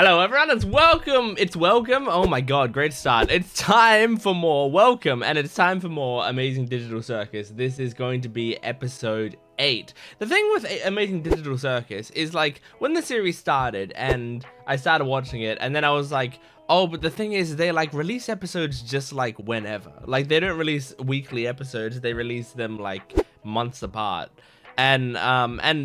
Hello everyone, it's welcome, oh my god, great start. It's time for more welcome, and it's time for more Amazing Digital Circus. This is going to be episode 8. The thing with Amazing Digital Circus is like, when the series started and I started watching it, and then I was like, oh, but the thing is, they like release episodes just like whenever. Like, they don't release weekly episodes, they release them like months apart. And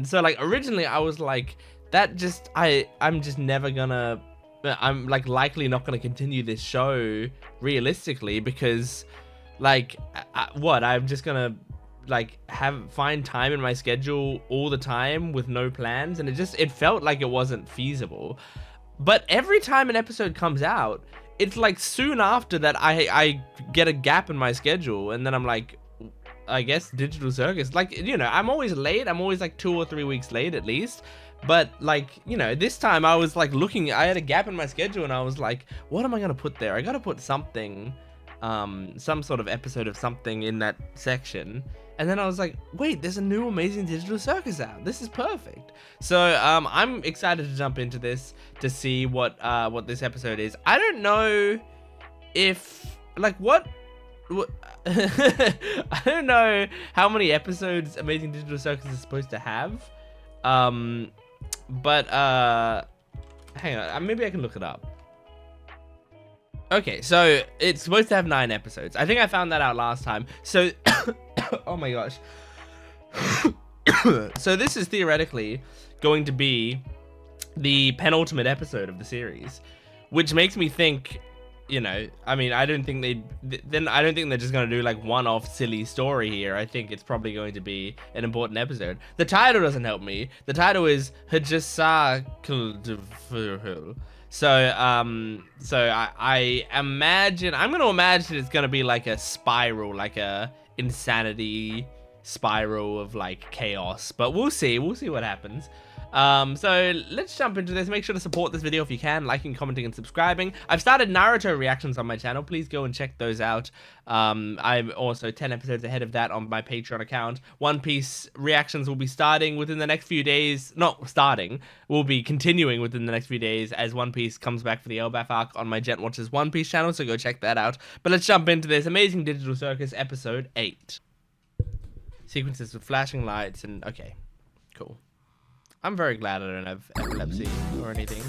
so like originally I was like, that just, I'm just never gonna, I'm like likely not gonna continue this show realistically, because like, I'm just gonna like find time in my schedule all the time with no plans, and it felt like it wasn't feasible. But every time an episode comes out, it's like soon after that I get a gap in my schedule, and then I'm like, I guess Digital Circus, like, you know, I'm always late. I'm always like 2 or 3 weeks late at least. But like, you know, this time I was like looking, I had a gap in my schedule and I was like, what am I gonna put there? I gotta put something, some sort of episode of something in that section. And then I was like, wait, there's a new Amazing Digital Circus out. This is perfect. So I'm excited to jump into this to see what this episode is. I don't know if like what I don't know how many episodes Amazing Digital Circus is supposed to have. But hang on, maybe I can look it up. Okay, so it's supposed to have 9 episodes. I think I found that out last time. So oh my gosh. So this is theoretically going to be the penultimate episode of the series, which makes me think, you know, I mean, I don't think they're just gonna do like one-off silly story here. I think it's probably going to be an important episode. The title doesn't help me. The title is Hajasa. So I imagine, I'm gonna imagine it's gonna be like a spiral, like a insanity spiral of like chaos. But we'll see what happens. So let's jump into this. Make sure to support this video if you can, liking, commenting, and subscribing. I've started Naruto reactions on my channel. Please go and check those out. I'm also 10 episodes ahead of that on my Patreon account. One Piece reactions will be starting within the next few days. Not starting, will be continuing within the next few days as One Piece comes back for the Elbaf arc on my Gent Watches One Piece channel, so go check that out. But let's jump into this Amazing Digital Circus episode 8. Sequences with flashing lights and, okay, cool. I'm very glad I don't have epilepsy or anything,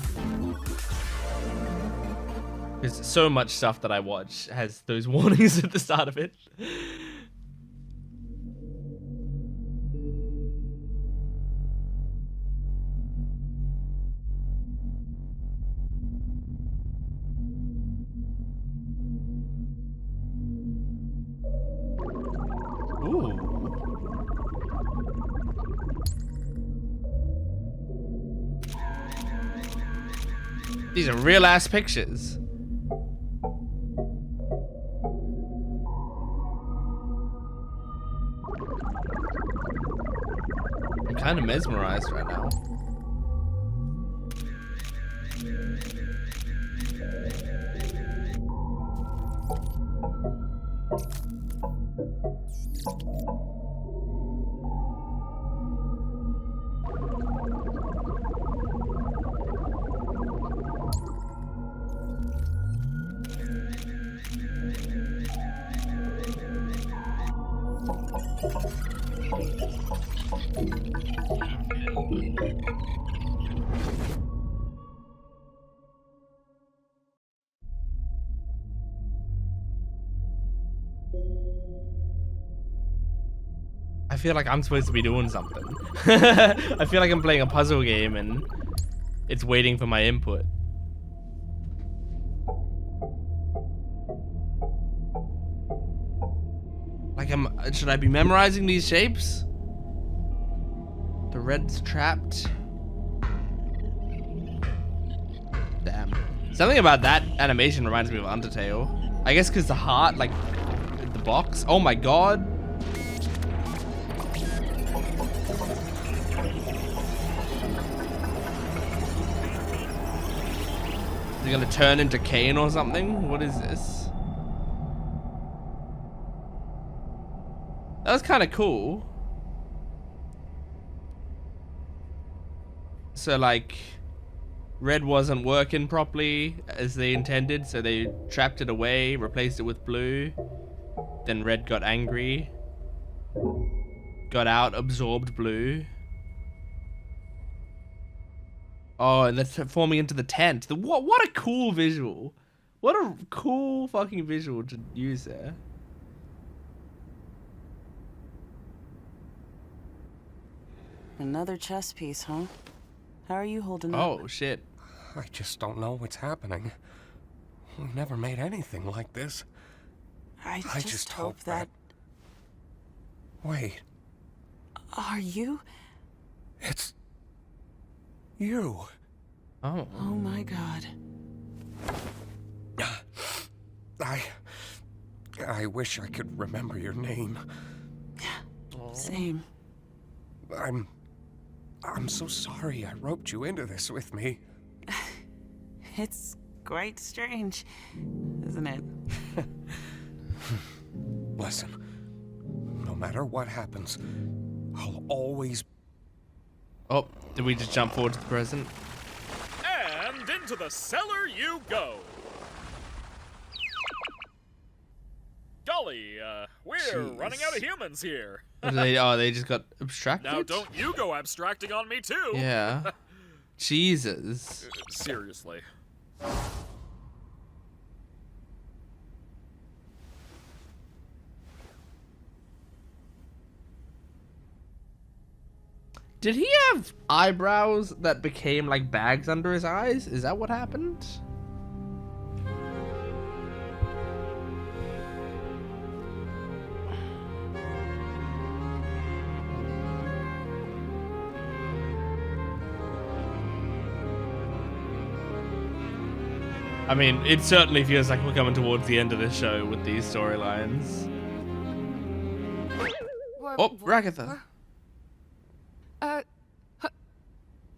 because so much stuff that I watch has those warnings at the start of it. Ooh. These are real ass pictures. I'm kind of mesmerized right now. I feel like I'm supposed to be doing something. I feel like I'm playing a puzzle game and it's waiting for my input. Like, should I be memorizing these shapes? The red's trapped. Damn. Something about that animation reminds me of Undertale. I guess because the heart, like, the box. Oh my god. Is he gonna turn into Caine or something? What is this? That was kind of cool. So like, Red wasn't working properly as they intended, so they trapped it away, replaced it with blue. Then Red got angry, got out, absorbed blue. Oh, and that's forming into the tent. What a cool visual. What a cool fucking visual to use there. Another chess piece, huh? How are you holding up? Oh, shit. I just don't know what's happening. We've never made anything like this. I just hope that... Wait, Are you? it's... you. Oh. Oh my god. I wish I could remember your name. Same. I'm so sorry I roped you into this with me. It's quite strange, isn't it? Listen, no matter what happens, I'll always... Oh, did we just jump forward to the present? And into the cellar you go. Golly, we're Jeez. running out of humans here. They just got abstracted? Now don't you go abstracting on me too. Yeah. Jesus. Seriously. Did he have eyebrows that became like bags under his eyes? Is that what happened? I mean, it certainly feels like we're coming towards the end of this show with these storylines. Oh, Ragatha.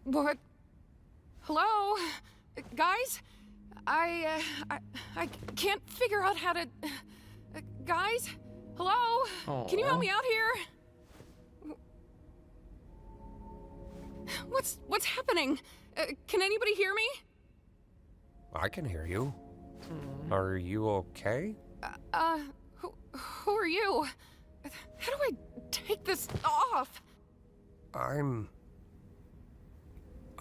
What? Hello? Guys? I can't figure out how to... guys? Hello? Aww. Can you help me out here? What's happening? Can anybody hear me? I can hear you. Are you okay? Who are you? How do I take this off?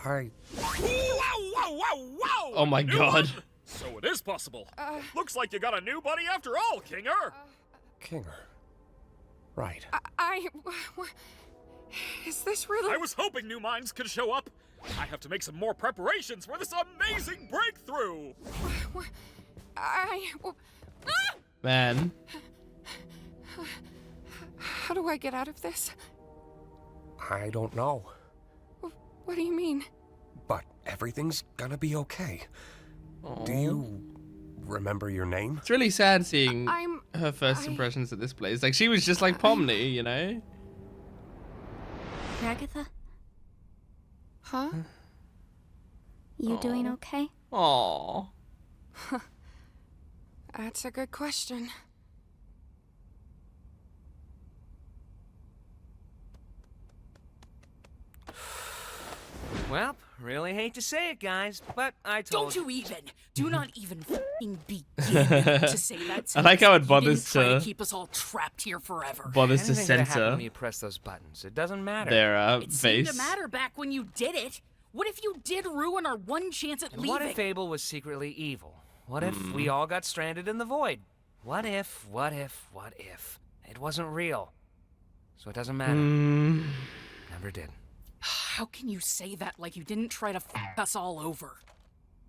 Whoa, whoa, whoa, whoa! Oh my New God. one? So it is possible. Looks like you got a new buddy after all, Kinger. Kinger. Right. Is this really... I was hoping new minds could show up. I have to make some more preparations for this amazing breakthrough. Man. How do I get out of this? I don't know. What do you mean? But everything's gonna be okay. Do you remember your name? It's really sad seeing I'm... her first impressions at this place. Like, she was just like Pomni, you know? Ragatha, Huh? you doing okay? Aww. That's a good question. Well, really hate to say it, guys, but I told Don't you even. Do not even f***ing begin to say that. I like how it You bothers didn't try to keep us all trapped here forever. bothers to Anything could happen censor when you press those buttons. It doesn't matter. their It face. seemed to matter back when you did it. What if you did ruin our one chance at And leaving? what if Abel was secretly evil? What if we all got stranded in the void? What if it wasn't real? So it doesn't matter. Never did. How can you say that like you didn't try to f us all over?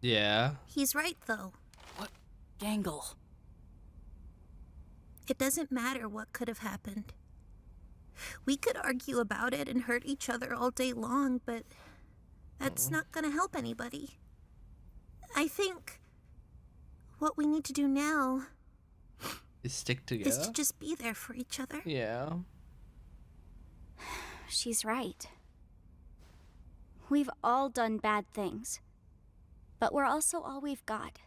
Yeah. He's right, though. What? Gangle. It doesn't matter what could have happened. We could argue about it and hurt each other all day long, but that's not gonna help anybody. I think what we need to do now Is stick together. is to just be there for each other. Yeah. She's right. We've all done bad things, but we're also all we've got.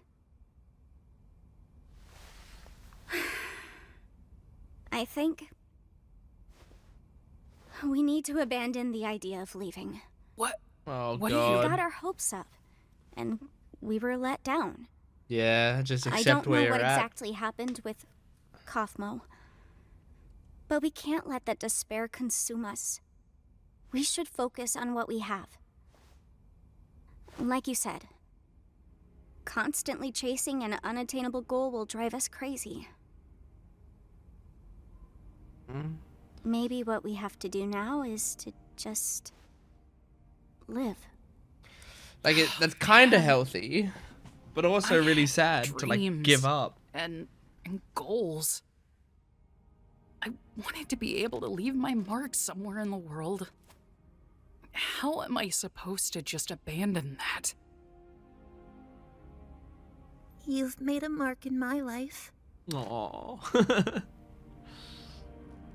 I think we need to abandon the idea of leaving. What? Oh What God. We got our hopes up. and we were let down. Yeah, just I accept don't where know you're what at. exactly happened with Kaufmo, but we can't let that despair consume us. We should focus on what we have. Like you said, constantly chasing an unattainable goal will drive us crazy. Maybe what we have to do now is to just live. Like, that's kind of healthy, but also really sad to, like, dreams give up. And goals. I wanted to be able to leave my mark somewhere in the world. How am I supposed to just abandon that? You've made a mark in my life. Aww.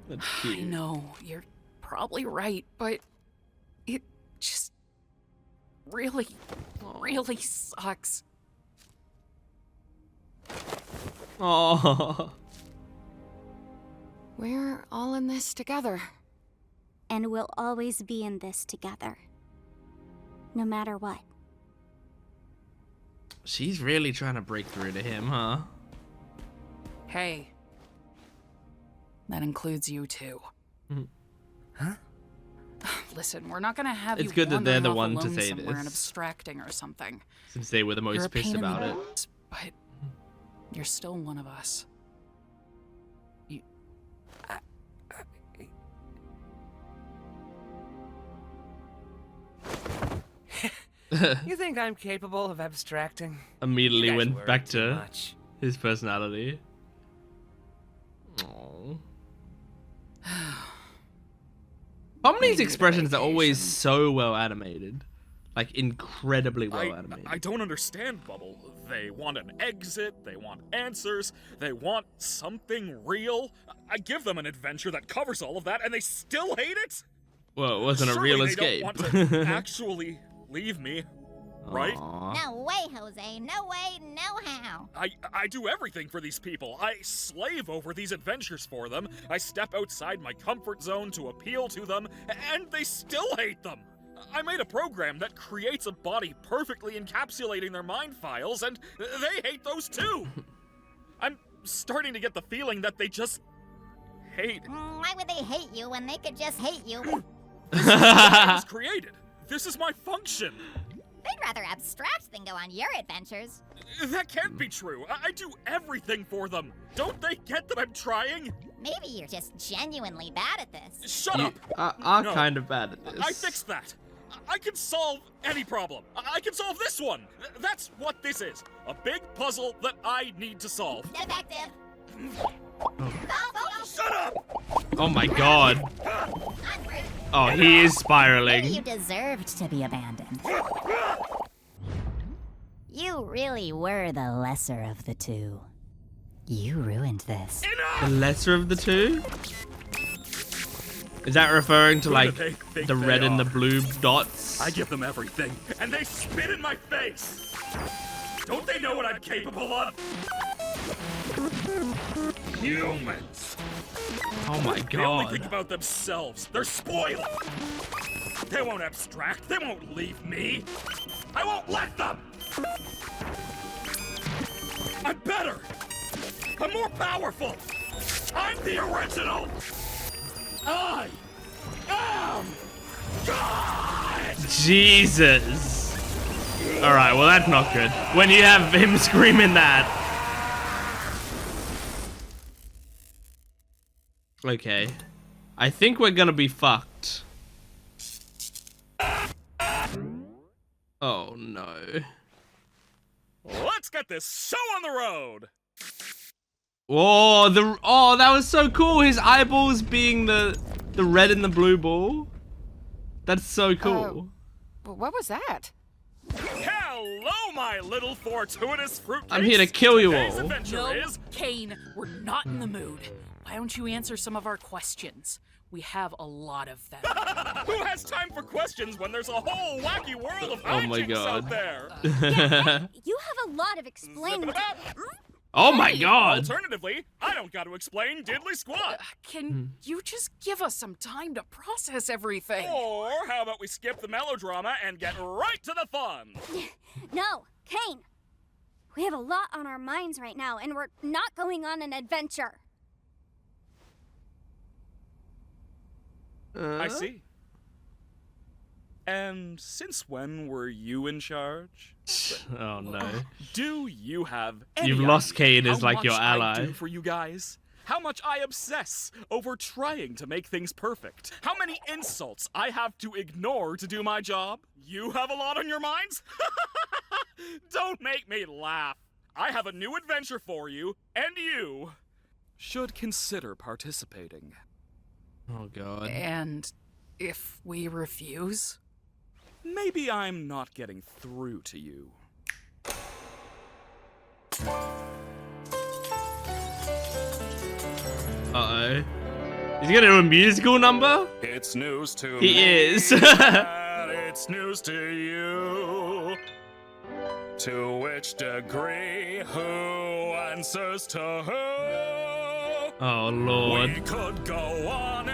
That's cute. I know, you're probably right, but it just really sucks. Aww. We're all in this together. And we'll always be in this together. No matter what. She's really trying to break through to him, huh? Hey. That includes you too. Huh? Listen, we're not gonna have It's you good that they're the wandering one off to alone say somewhere and this. abstracting or something. Since they were the You're a most pissed pain in the about it. ass, but you're still one of us. You think I'm capable of abstracting? Immediately You guys went worry back too to much. his personality. Aww. Pomni's expressions are always so well animated. Like, incredibly well animated. I don't understand, Bubble. They want an exit, they want answers, they want something real. I give them an adventure that covers all of that, and they still hate it? Well, it wasn't a Surely real they escape. don't want to actually leave me, right? Aw. No way, Jose. No way, no how. I do everything for these people. I slave over these adventures for them. I step outside my comfort zone to appeal to them, and they still hate them. I made a program that creates a body perfectly encapsulating their mind files, and they hate those too. I'm starting to get the feeling that they just hate. Why would they hate you when they could just hate you? This is why I was created. This is my function. They'd rather abstract than go on your adventures. That can't be true. I do everything for them. Don't they get that I'm trying? Maybe you're just genuinely bad at this. Shut You up! are No. kind of bad at this. I fixed that. I can solve any problem. I can solve this one. That's what this is. A big puzzle that I need to solve. Defective. Shut up! Oh my god. Oh, he is Maybe spiraling. you deserved to be abandoned. You really were the lesser of the two. You ruined this. The lesser of the two? Is that referring to, Who like, do they think the they red and the are? blue dots? I give them everything, and they spit in my face. Don't they know what I'm capable of? Humans. Oh my They only think god. about themselves. They're spoiled. They won't abstract. They won't leave me. I won't let them. I'm better. I'm more powerful. I'm the original. I am God. Jesus. Alright, well that's not good. When you have him screaming that. Okay. I think we're gonna be fucked. Oh no. Let's get this show on the road. Oh, that was so cool. His eyeballs being the red and the blue ball. That's so cool. What was that? Hello, my little fortuitous fruit. I'm here to kill you Today's all. adventure No, is Caine, we're not in the mood. Why don't you answer some of our questions? We have a lot of them. Who has time for questions when there's a whole wacky world of Oh my hijinks God. out there? You have a lot of explaining. Oh my god! Alternatively, I don't got to explain diddly squat. Can you just give us some time to process everything? Or how about we skip the melodrama and get right to the fun? No, Caine. We have a lot on our minds right now, and we're not going on an adventure. I see. And since when were you in charge? Oh no. Do you have any You've lost idea Caine as how like your much I ally. do for you guys? How much I obsess over trying to make things perfect? How many insults I have to ignore to do my job? You have a lot on your minds? Don't make me laugh. I have a new adventure for you, and you should consider participating. Oh god. And if we refuse? Maybe I'm not getting through to you. Uh-oh. Is he gonna do a musical number? It's news to He me. is. And it's news to you. To which degree, who answers to who? Oh lord. We could go on,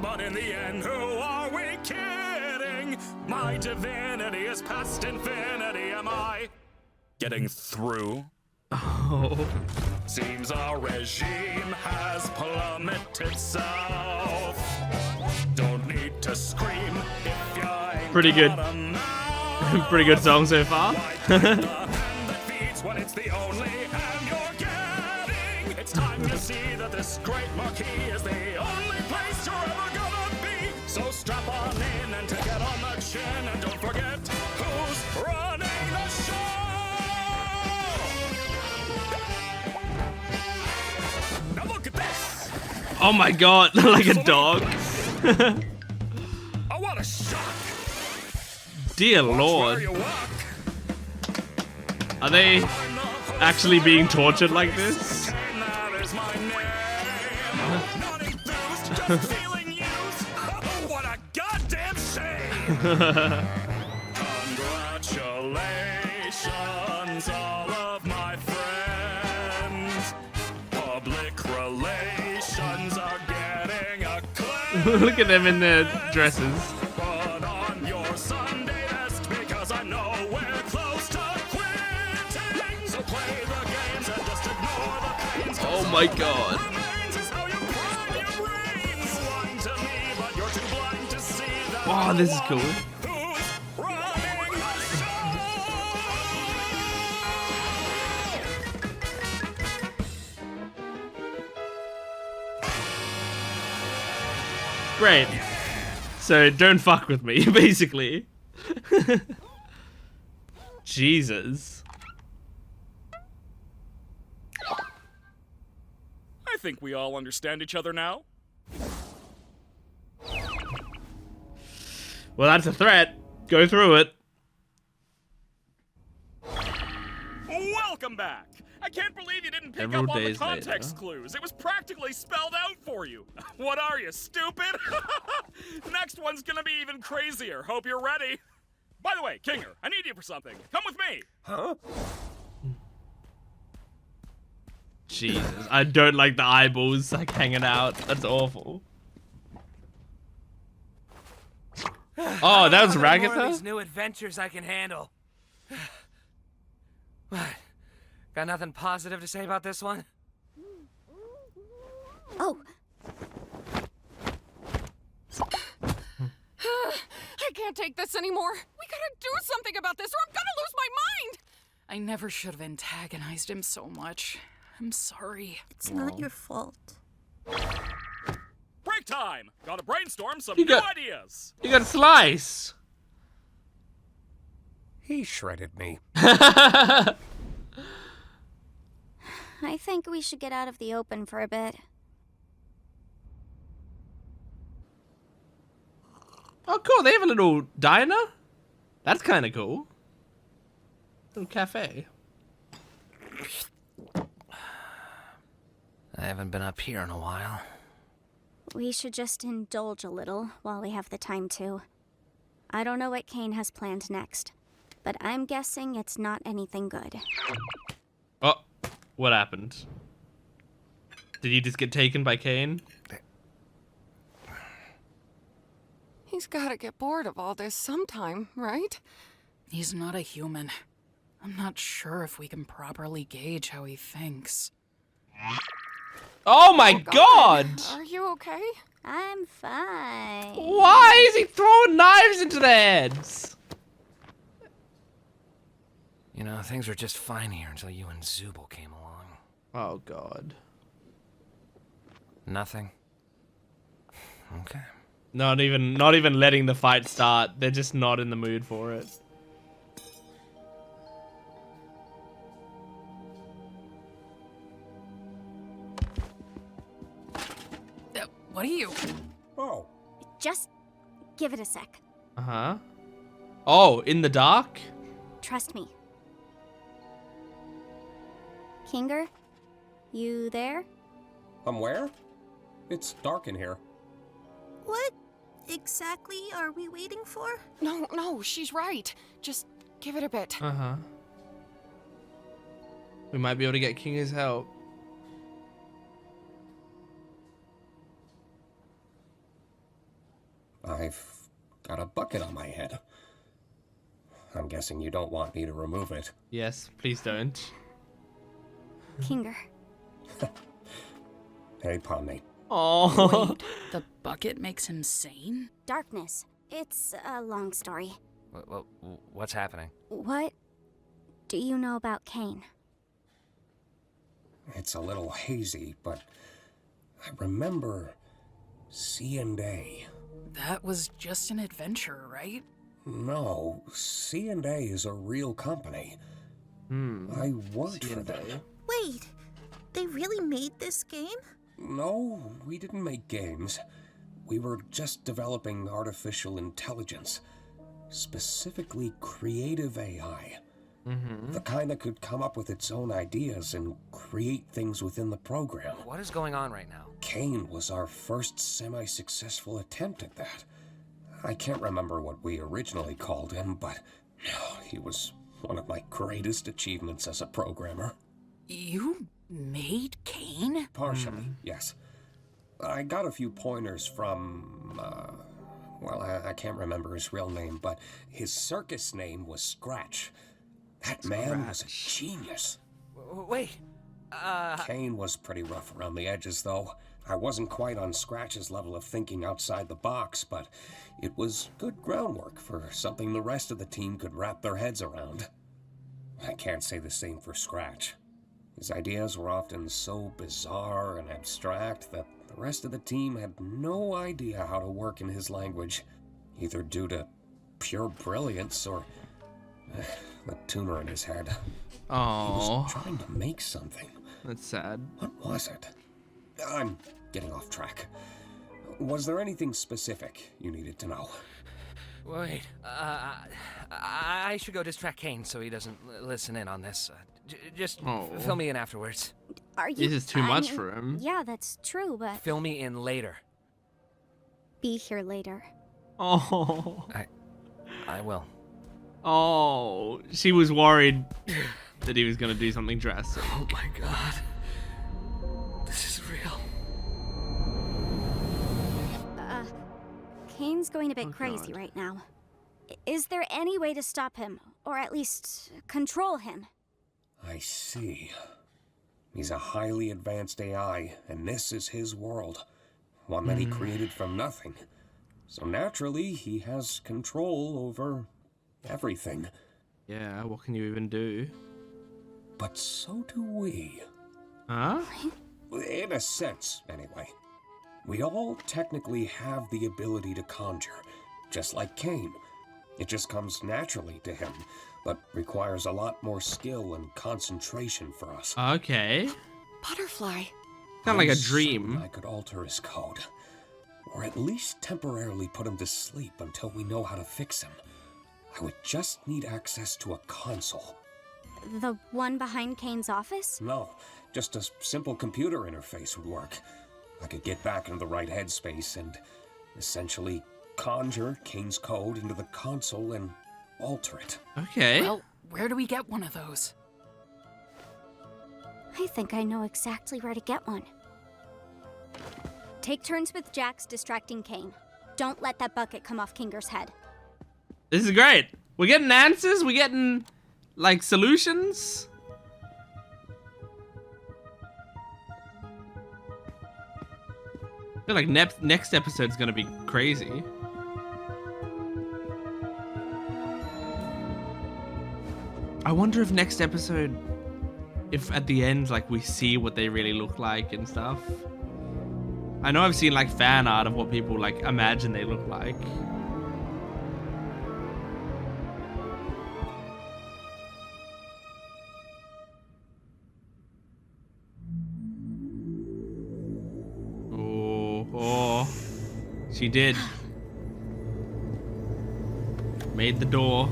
but in the end, who are we kidding? My divinity is past infinity. Am I getting through? Oh. Seems our regime has plummeted south. Don't need to scream if you ain't Pretty good. got a mouth. Pretty good song so far. The hand that feeds when it's the only hand you're getting. It's time to see that this great marquee is the only place you're ever gonna be. So strap on in and take it on the chin, and don't forget who's running the show. Now look at this. Oh my god, like a dog. Oh, what a shock. Dear Where lord. you walk. Are they actually being tortured like this? And that is my name. Not enthused, just feeling used. Oh, what a goddamn shame. Congratulations, all of my friends. Public relations are getting acclaimed. Look at them in their dresses. Put on your Sunday best because I know we're close to quitting. So play the games and just ignore the pains. Oh my god. Remains is how you prime your brains. Lying to me, but you're too blind to see that. Oh, this is cool. Who's running the show? Great. So don't fuck with me, basically. Jesus. I think we all understand each other now. Well, that's a threat. Go through it. Welcome back. I can't believe you didn't pick Several up on the days context later. clues. It was practically spelled out for you. What are you, stupid? Next one's gonna be even crazier. Hope you're ready. By the way, Kinger, I need you for something. Come with me. Huh? Jesus. I don't like the eyeballs like hanging out. That's awful. Oh, that was More of these Ragatha? new adventures I can handle. What? Got nothing positive to say about this one? Oh, I can't take this anymore. We gotta do something about this or I'm gonna lose my mind. I never should have antagonized him so much. I'm sorry. It's not your fault. Break time. Gotta brainstorm some You new got- ideas. You got a slice. He shredded me. I think we should get out of the open for a bit. Oh, cool. They have a little diner? That's kind of cool. Little cafe. I haven't been up here in a while. We should just indulge a little while we have the time to. I don't know what Caine has planned next, but I'm guessing it's not anything good. Oh, What happened? Did you just get taken by Caine? He's gotta get bored of all this sometime, right? He's not a human. I'm not sure if we can properly gauge how he thinks. Oh my god! Are you okay? I'm fine. Why is he throwing knives into their heads? You know, things were just fine here until you and Zubul came along. Oh god. Nothing? Okay. Not even letting the fight start. They're just not in the mood for it. What are you? Oh. Just give it a sec. Uh-huh. Oh, in the dark? Trust me. Kinger, you there? I'm where? It's dark in here. What exactly are we waiting for? No, she's right. Just give it a bit. Uh-huh. We might be able to get Kinger's help. I've got a bucket on my head. I'm guessing you don't want me to remove it. Yes, please don't. Kinger. Hey, Pomni. Oh. Wait, the bucket makes him sane? Darkness. It's a long story. What's happening? What do you know about Caine? It's a little hazy, but I remember C&A. That was just an adventure, right? No, C&A is a real company. I worked for them. Wait, they really made this game? No, we didn't make games. We were just developing artificial intelligence. Specifically creative AI. The kind that could come up with its own ideas and create things within the program. What is going on right now? Caine was our first semi-successful attempt at that. I can't remember what we originally called him, but he was one of my greatest achievements as a programmer. You made Caine? Partially, yes. I got a few pointers from, well, I can't remember his real name, but his circus name was Scratch. That man was a genius. Wait, Caine was pretty rough around the edges, though. I wasn't quite on Scratch's level of thinking outside the box, but it was good groundwork for something the rest of the team could wrap their heads around. I can't say the same for Scratch. His ideas were often so bizarre and abstract that the rest of the team had no idea how to work in his language, either due to pure brilliance or the tumor in his head. Oh. He was trying to make something. That's sad. What was it? I'm getting off track. Was there anything specific you needed to know? wait. I should go distract Caine so he doesn't listen in on this. Just fill me in afterwards. Are you? This is too much for him. Yeah, that's true, but Fill me in later. be here later. Oh. I will. Oh. She was worried that he was going to do something drastic. Oh my god. This is real. Caine's going a bit crazy right now. Is there any way to stop him, or at least control him? I see. He's a highly advanced AI, and this is his world. One that he created from nothing. So naturally, he has control over everything. Yeah, what can you even do? But so do we. Huh? In a sense, anyway. We all technically have the ability to conjure, just like Caine. It just comes naturally to him, but requires a lot more skill and concentration for us. Okay. Butterfly. Sound like a I'm dream. certain I could alter his code. Or at least temporarily put him to sleep until we know how to fix him. I would just need access to a console. The one behind Caine's office? No, just a simple computer interface would work. I could get back into the right headspace and essentially conjure Caine's code into the console and alter it. Okay. Well, where do we get one of those? I think I know exactly where to get one. Take turns with Jax distracting Caine. Don't let that bucket come off Kinger's head. This is great. We're getting answers. We're getting, like, solutions. I feel like next episode's gonna be crazy. I wonder if next episode, if at the end, like, we see what they really look like and stuff. I know I've seen, like, fan art of what people, like, imagine they look like. Oh, she did. Made the door.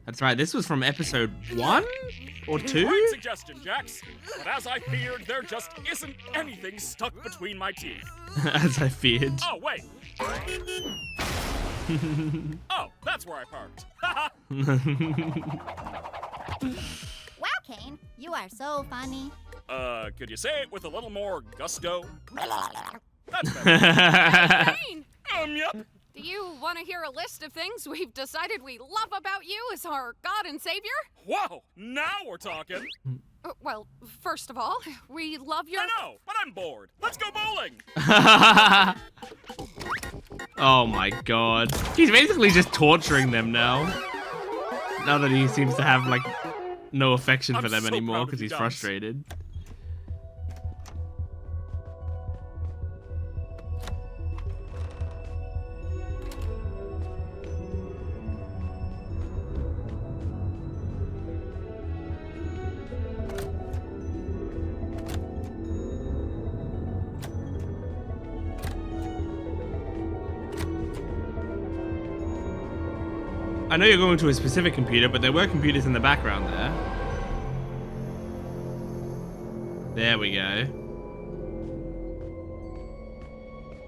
That's right, this was from episode 1 or 2? Great suggestion, Jax. But as I feared, there just isn't anything stuck between my teeth. As I feared. Oh, wait. Oh, that's where I parked. Wow, Caine, you are so funny. Could you say it with a little more gusto? That's better. Caine! Yep. Do you want to hear a list of things we've decided we love about you as our God and Savior? Whoa, now we're talking. Well, first of all, we love your... I know, but I'm bored. Let's go bowling. Oh my god. He's basically just torturing them now. Now that he seems to have, like, no affection for them so anymore proud because of you he's guys. frustrated. I know you're going to a specific computer, but there were computers in the background there. There we go.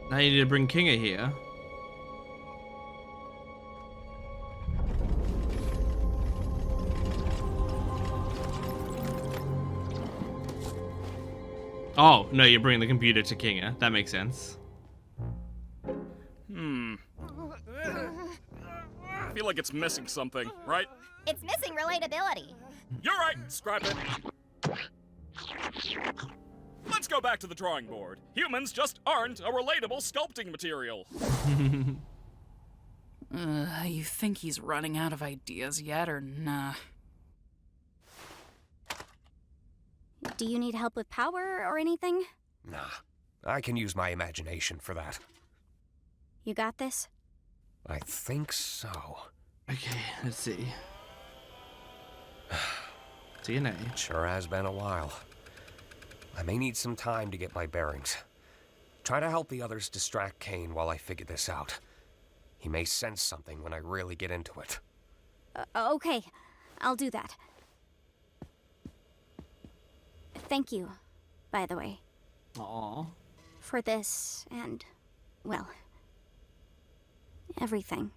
Now you need to bring Kinger here. Oh, no, you're bringing the computer to Kinger. That makes sense. I feel like it's missing something, right? It's missing relatability. You're right, scrap it. Let's go back to the drawing board. Humans just aren't a relatable sculpting material. You think he's running out of ideas yet, or nah? Do you need help with power or anything? Nah, I can use my imagination for that. You got this? I think so. Okay, let's see. DNA. Sure has been a while. I may need some time to get my bearings. Try to help the others distract Caine while I figure this out. He may sense something when I really get into it. Okay, I'll do that. Thank you, by the way. Aww. For this and, well, everything.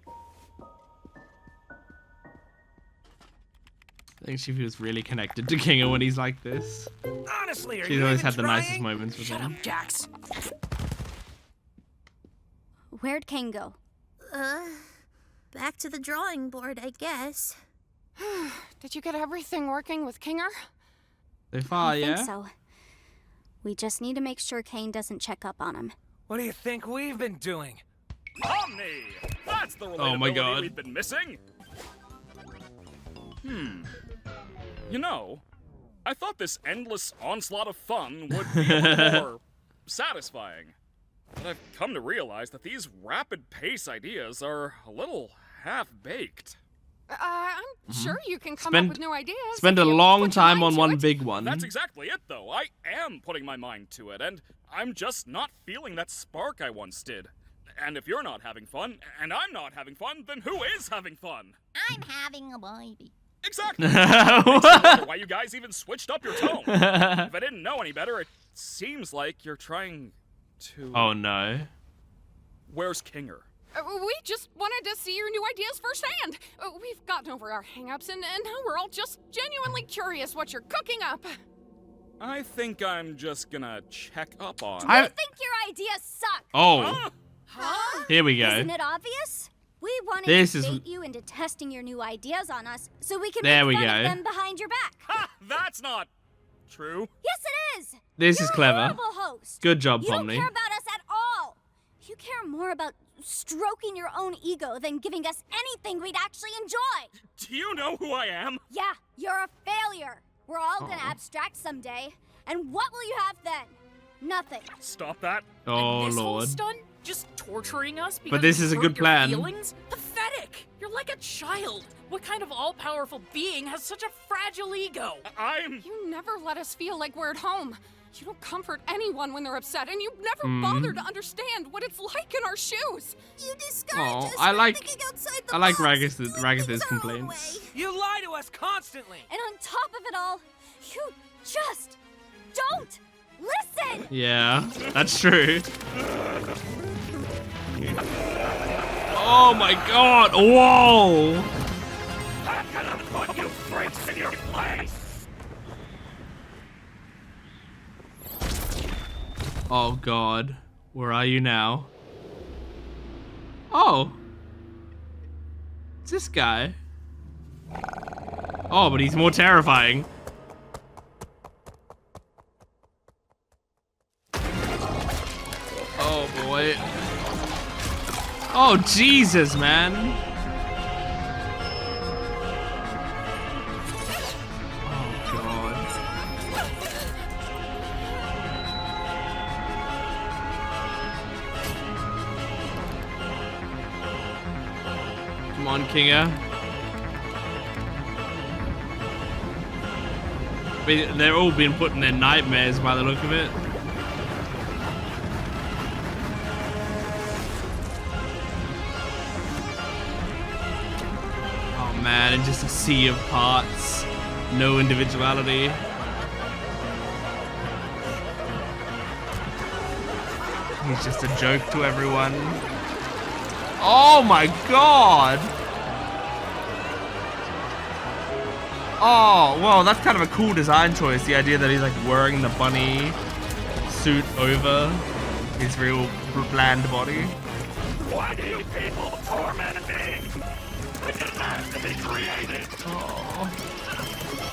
I think she feels really connected to Kinger when he's like this. Honestly, are She's you always even had the trying? nicest moments with Shut him. up, Jax. Where'd Caine go? Back to the drawing board, I guess. Did you get everything working with Kinger? So far, I yeah? think so. We just need to make sure Caine doesn't check up on him. What do you think we've been doing? Pomni! That's the relatability Oh my God. we've been missing. You know, I thought this endless onslaught of fun would be a little more satisfying. But I've come to realize that these rapid pace ideas are a little half-baked. I'm sure you can come Spend- up with new ideas. Spend if a you long put your time mind on to one it. big one. That's exactly it, though. I am putting my mind to it, and I'm just not feeling that spark I once did. And if you're not having fun, and I'm not having fun, then who is having fun? I'm having a baby. Exactly. Makes me wonder why you guys even switched up your tone. If I didn't know any better, it seems like you're trying to... Oh no. Where's Kinger? We just wanted to see your new ideas firsthand. We've gotten over our hang-ups, and now we're all just genuinely curious what you're cooking up. I think I'm just gonna check up on. I think your ideas suck. Oh. Huh? Here we go. Isn't it obvious? We wanted to bait you into testing your new ideas on us so we can make fun of them behind your back. Ha! That's not true. Yes, it is. This is clever. You're a horrible host. Good job, You don't Pomni. care about us at all. You care more about stroking your own ego than giving us anything we'd actually enjoy. Do you know who I am? Yeah, you're a failure. We're all gonna abstract someday. And what will you have then? Nothing. Stop that. Oh, and this whole Lord. stunt, just torturing us because But this you is a hurt good your plan. Feelings? Pathetic. You're like a child. What kind of all-powerful being has such a fragile ego? You never let us feel like we're at home. You don't comfort anyone when they're upset, and you never bother to understand what it's like in our shoes. You discourage us I from like thinking outside the I like box, Ragatha's things our own complaints. way. You lie to us constantly. And on top of it all, you just don't listen. Yeah, that's true. Oh my god! Whoa! I'm gonna put you freaks in your place! Oh god. Where are you now? Oh. It's this guy. Oh, but he's more terrifying. Oh boy. Oh Jesus, man. Oh god. Come on, Kinga. They're all being put in their nightmares by the look of it. Oh man, and just a sea of parts. No individuality. He's just a joke to everyone. Oh my god! Oh, well, that's kind of a cool design choice. The idea that he's like wearing the bunny suit over his real bland body. Why do you people torment me? It didn't have to be created. Oh.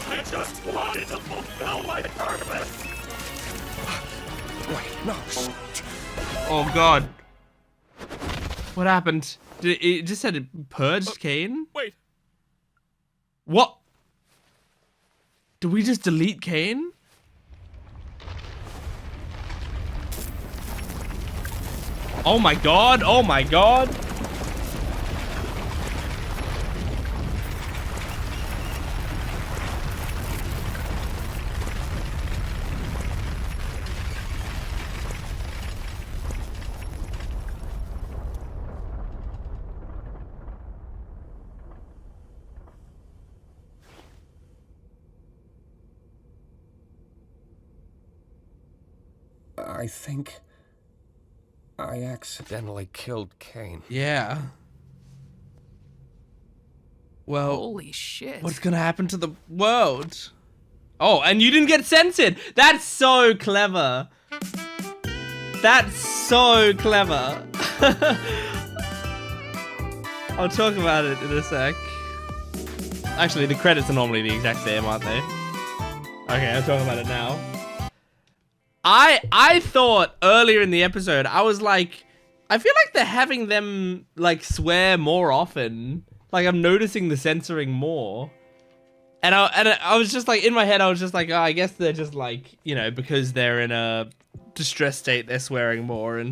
I just wanted to fulfill my purpose. Wait, no. Oh god. What happened? It just said it purged Caine? Wait. What? Did we just delete Caine? Oh my god, oh my god. I think I accidentally killed Caine. Yeah. Well, Holy shit. what's gonna happen to the world? Oh, and you didn't get censored. That's so clever. That's so clever. I'll talk about it in a sec. Actually, the credits are normally the exact same, aren't they? Okay, I'll talk about it now. I thought earlier in the episode, I was like, I feel like they're having them like swear more often. Like I'm noticing the censoring more. And I was just like, in my head, I was just like, oh, I guess they're just like, you know, because they're in a distressed state, they're swearing more.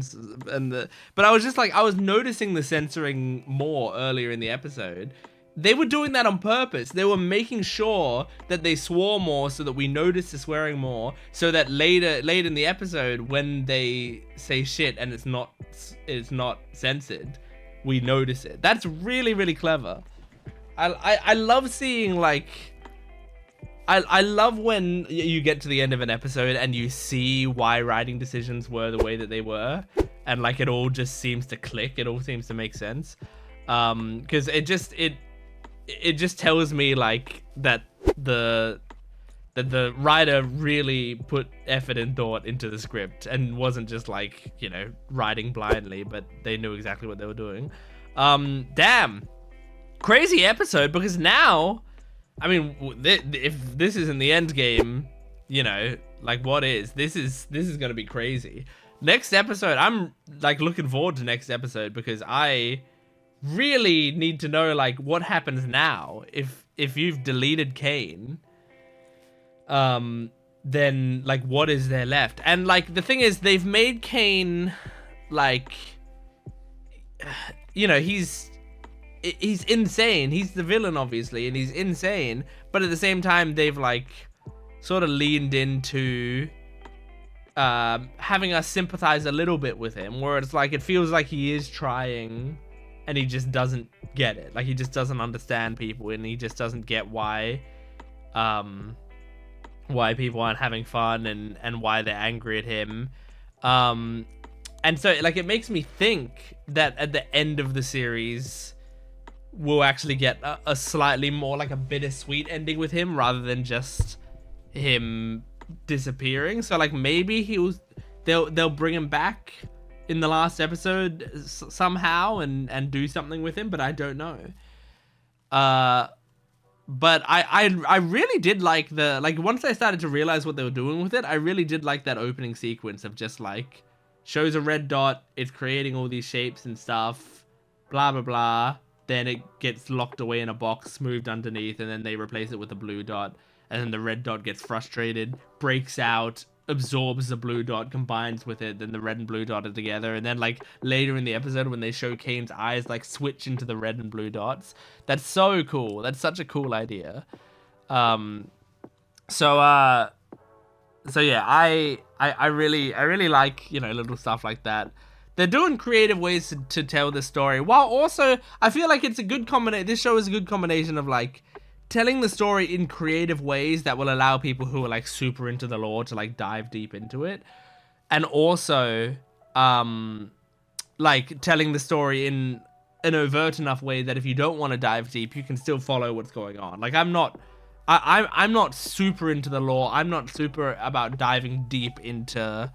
But I was just like, I was noticing the censoring more earlier in the episode. They were doing that on purpose. They were making sure that they swore more so that we notice the swearing more, so that later in the episode, when they say shit and it's not censored, we notice it. That's really, really clever. I love seeing like I love when you get to the end of an episode and you see why writing decisions were the way that they were, and like it all just seems to click. It all seems to make sense. Because it just tells me like that the that the writer really put effort and thought into the script and wasn't just like, you know, writing blindly, but they knew exactly what they were doing. Damn. Crazy episode, because now, I mean, if this isn't the end game, you know, like what is? This is going to be crazy. Next episode, I'm like looking forward to next episode because I really need to know like what happens now. If you've deleted Caine, then like what is there left? And like the thing is, they've made Caine like, you know, he's insane. He's the villain obviously, and he's insane, but at the same time they've like sort of leaned into having us sympathize a little bit with him, where it's like it feels like he is trying and he just doesn't get it. Like he just doesn't understand people, and he just doesn't get why people aren't having fun and why they're angry at him. And so like it makes me think that at the end of the series we'll actually get a slightly more like a bittersweet ending with him rather than just him disappearing. So like maybe they'll bring him back in the last episode somehow and do something with him, but I don't know. But I really did like once I started to realize what they were doing with it, I really did like that opening sequence of just like shows a red dot, it's creating all these shapes and stuff, blah blah blah, then it gets locked away in a box, moved underneath, and then they replace it with a blue dot, and then the red dot gets frustrated, breaks out, absorbs the blue dot, combines with it, then the red and blue dot are together, and then like later in the episode when they show Caine's eyes like switch into the red and blue dots. That's so cool. That's such a cool idea. So yeah, I really like, you know, little stuff like that. They're doing creative ways to tell the story, while also I feel like it's a good combination. This show is a good combination of like telling the story in creative ways that will allow people who are like super into the lore to like dive deep into it, and also like telling the story in an overt enough way that if you don't want to dive deep, you can still follow what's going on. Like I'm not super into the lore. I'm not super about diving deep into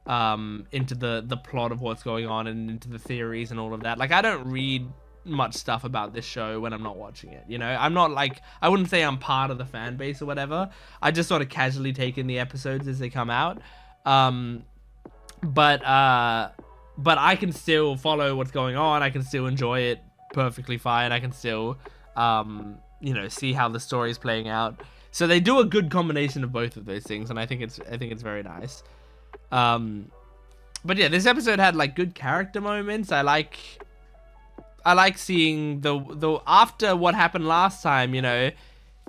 the plot of what's going on and into the theories and all of that. Like I don't read much stuff about this show when I'm not watching it, you know. I'm not like, I wouldn't say I'm part of the fan base or whatever. I just sort of casually take in the episodes as they come out. But I can still follow what's going on. I can still enjoy it perfectly fine. I can still you know, see how the story is playing out. So they do a good combination of both of those things, and I think it's very nice. But yeah, this episode had like good character moments. I like seeing the after what happened last time, you know,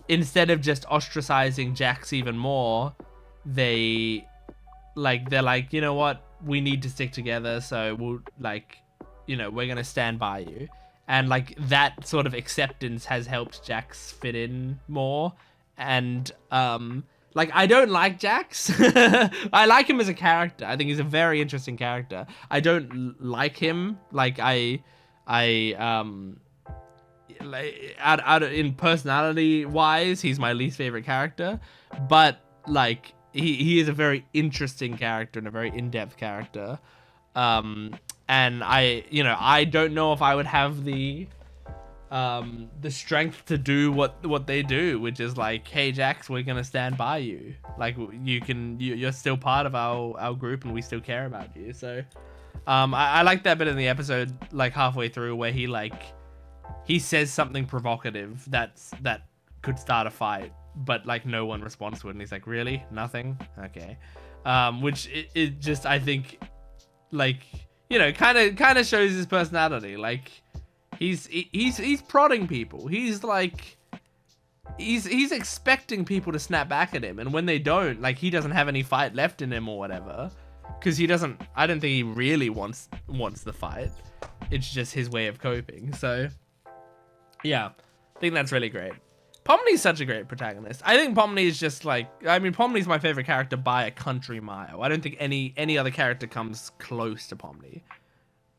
instead of just ostracizing Jax even more, they're like, you know what, we need to stick together, so we'll like, you know, we're gonna stand by you. And like that sort of acceptance has helped Jax fit in more. And like I don't like Jax. I like him as a character. I think he's a very interesting character. I don't like him. Like in personality wise, he's my least favorite character. But like he is a very interesting character and a very in-depth character. And I don't know if I would have the strength to do what they do, which is like, hey Jax, we're gonna stand by you. Like you're still part of our group, and we still care about you. So, I like that bit in the episode, like halfway through, where he says something provocative that could start a fight, but like no one responds to it, and he's like, really, nothing, okay, which it just, I think, like, you know, kind of shows his personality. Like he's prodding people. He's like he's expecting people to snap back at him, and when they don't, like, he doesn't have any fight left in him or whatever, because I don't think he really wants the fight. It's just his way of coping. So yeah, I think that's really great. Pomni's such a great protagonist. I think Pomni is just like, I mean, Pomni's my favorite character by a country mile. I don't think any other character comes close to Pomni,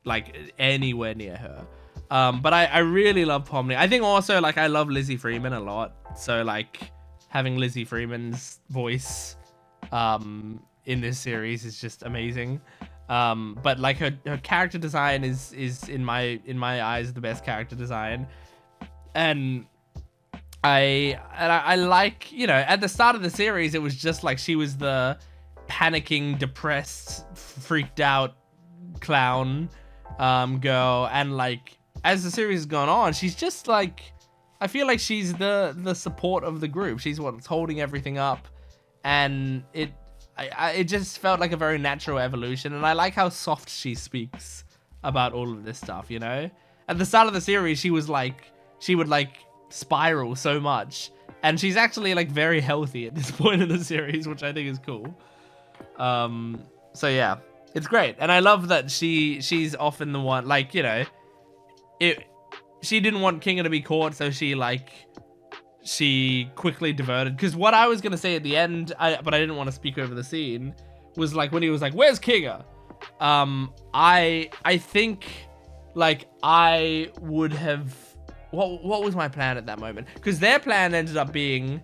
like anywhere near her. But I really love Pomni. I think also, like, I love Lizzie Freeman a lot. So like, having Lizzie Freeman's voice in this series is just amazing. But like her character design is in my eyes the best character design. And I like, you know, at the start of the series it was just like she was the panicking, depressed, freaked out clown girl, and like as the series has gone on, she's just like, I feel like she's the support of the group. She's what's holding everything up, and it just felt like a very natural evolution. And I like how soft she speaks about all of this stuff, you know? At the start of the series, she was like, she would like spiral so much, and she's actually like very healthy at this point in the series, which I think is cool. So yeah, it's great. And I love that she's often the one, like, you know, she didn't want Kinga to be caught, so she quickly diverted. Because what I was gonna say at the end, but I didn't want to speak over the scene, was like when he was like, "Where's Kinga?" I think like I would have. What was my plan at that moment? Because their plan ended up being,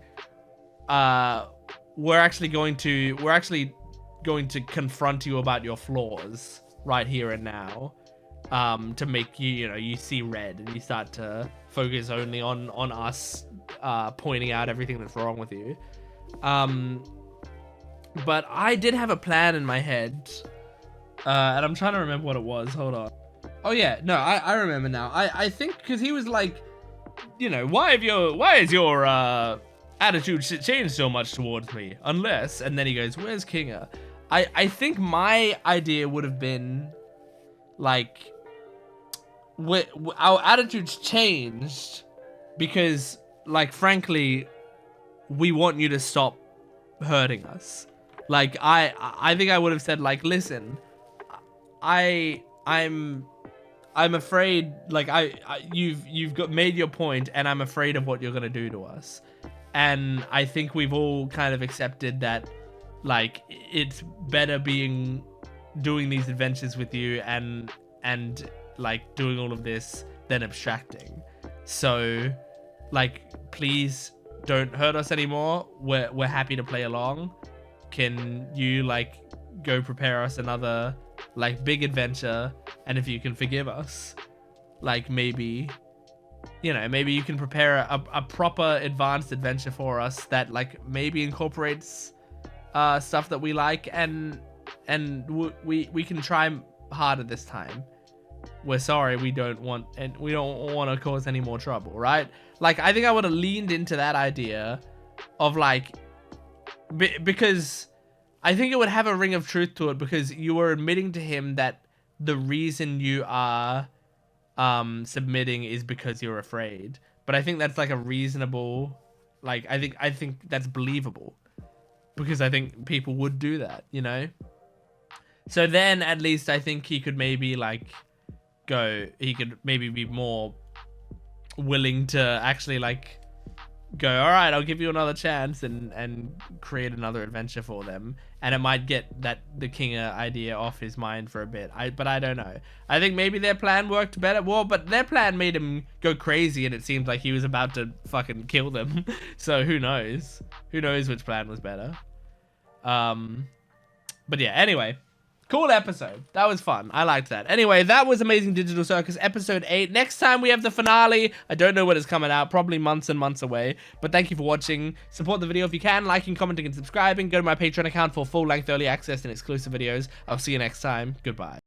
we're actually going to confront you about your flaws right here and now. To make you, you know, you see red and you start to focus only on us, pointing out everything that's wrong with you. But I did have a plan in my head, and I'm trying to remember what it was. Hold on. Oh yeah, no, I remember now. I think because he was like, you know, why is your attitude changed so much towards me? Unless, and then he goes, "Where's Kinga?" I think my idea would have been like, our attitudes changed because, like, frankly, we want you to stop hurting us. Like, I think I would have said, like, listen, I'm afraid, like, you've made your point, and I'm afraid of what you're gonna do to us. And I think we've all kind of accepted that, like, it's better doing these adventures with you and like doing all of this than abstracting. So, like, please don't hurt us anymore. We're happy to play along. Can you like go prepare us another like big adventure? And if you can forgive us, like, maybe, you know, maybe you can prepare a proper advanced adventure for us that like maybe incorporates stuff that we like, and we can try harder this time. We're sorry, we don't want to cause any more trouble, right? Like, I think I would have leaned into that idea of like, because I think it would have a ring of truth to it, because you were admitting to him that the reason you are submitting is because you're afraid. But I think that's like a reasonable, like, I think that's believable, because I think people would do that, you know? So then at least I think he could maybe like he could maybe be more willing to actually like go, all right, I'll give you another chance and create another adventure for them. And it might get the Kinga idea off his mind for a bit. But I don't know. I think maybe their plan worked better. Well, but their plan made him go crazy, and it seemed like he was about to fucking kill them. So who knows? Who knows which plan was better? But yeah, anyway. Cool episode. That was fun. I liked that. Anyway, that was Amazing Digital Circus episode 8. Next time we have the finale. I don't know when it's coming out. Probably months and months away. But thank you for watching. Support the video if you can. Liking, commenting, and subscribing. Go to my Patreon account for full-length early access and exclusive videos. I'll see you next time. Goodbye.